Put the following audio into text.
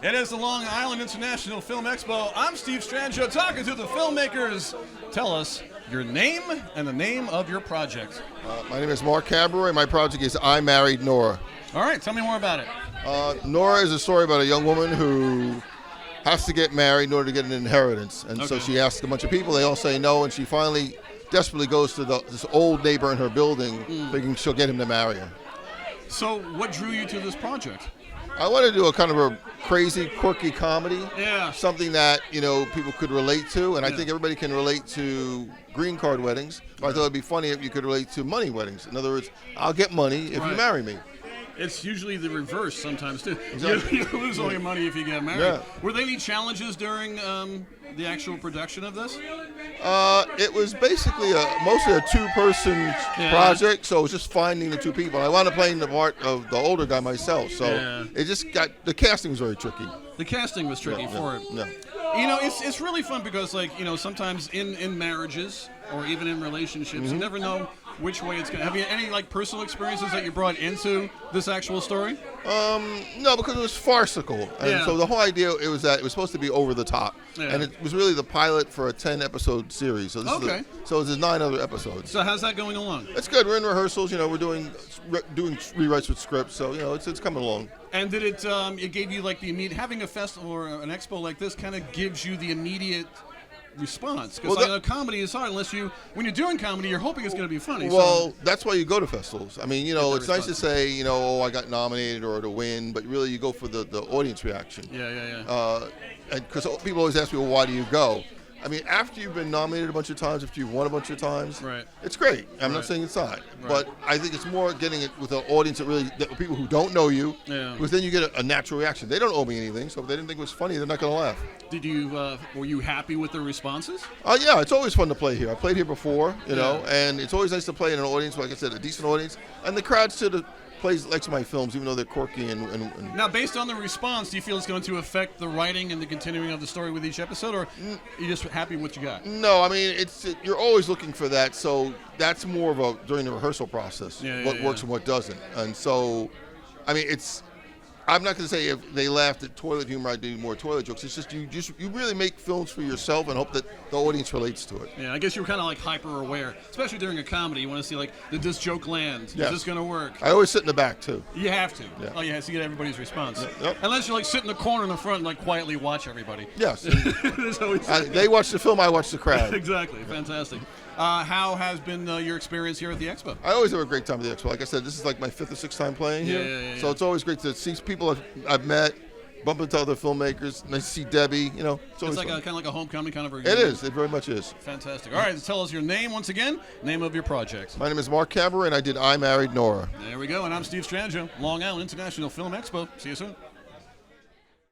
It is the Long Island International Film Expo. I'm Steve Strangio talking to the filmmakers. Tell us your name and the name of your project. My name is Mark Cabaroy. My project is I Married Nora. All right, tell me more about it. Nora is a story about a young woman who has to get married in order to get an inheritance. And so she asks a bunch of people. They all say no, and she finally desperately goes to this old neighbor in her building thinking she'll get him to marry her. So what drew you to this project? I wanted to do a kind of a crazy, quirky comedy. Yeah. Something that, people could relate to. And I think everybody can relate to green card weddings. But I thought it'd be funny if you could relate to money weddings. In other words, I'll get money if you marry me. It's usually the reverse sometimes, too. Exactly. You lose all your money if you get married. Yeah. Were there any challenges during the actual production of this? It was basically mostly a two-person project, so it was just finding the two people. I wound up playing the part of the older guy myself, so it just the casting was very tricky. The casting was tricky for it. Yeah. It's really fun because, sometimes in marriages or even in relationships, you never know which way it's going to. Have you any, personal experiences that you brought into this actual story? No, because it was farcical. And so the whole idea it was that it was supposed to be over the top. Yeah. And it was really the pilot for a 10-episode series. So there's 9 other episodes. So how's that going along? It's good. We're in rehearsals. We're doing rewrites with scripts. So, it's coming along. And did it gave you the immediate, having a festival or an expo like this kind of gives you the immediate response? Because comedy is hard when you're doing comedy, you're hoping it's going to be funny. Well, that's why you go to festivals. I mean, it's nice to say, I got nominated or to win, but really you go for the audience reaction. Yeah. Because people always ask me, well, why do you go? I mean, after you've been nominated a bunch of times, after you've won a bunch of times, it's great. I'm not saying it's not, but I think it's more getting it with an audience that people who don't know you, because then you get a natural reaction. They don't owe me anything, so if they didn't think it was funny, they're not going to laugh. Were you happy with the responses? Yeah, it's always fun to play here. I played here before, and it's always nice to play in an audience, like I said, a decent audience, and the crowd likes my films, even though they're quirky and. Now, based on the response, do you feel it's going to affect the writing and the continuing of the story with each episode, or are you just happy with what you got? No, I mean you're always looking for that, so that's more of during the rehearsal process. What works and what doesn't, and so, I mean I'm not going to say if they laughed at toilet humor, I do more toilet jokes. It's just you really make films for yourself and hope that the audience relates to it. Yeah, I guess you're kind of hyper aware, especially during a comedy. You want to see did this joke land? Is this going to work? I always sit in the back too. You have to. Yeah. Oh, you have to get everybody's response. Yep. Unless you sit in the corner in the front and quietly watch everybody. Yes. They they watch the film, I watch the crowd. Exactly. Fantastic. How has been your experience here at the Expo? I always have a great time at the Expo. Like I said, this is my 5th or 6th time playing here. Yeah. So it's always great to see people I've met, bump into other filmmakers, nice to see Debbie. It's always kind of like a homecoming kind of. It is. It very much is. Fantastic. All right, tell us your name once again. Name of your project. My name is Mark Cabaroy, and I did I Married Nora. There we go. And I'm Steve Strangio, Long Island International Film Expo. See you soon.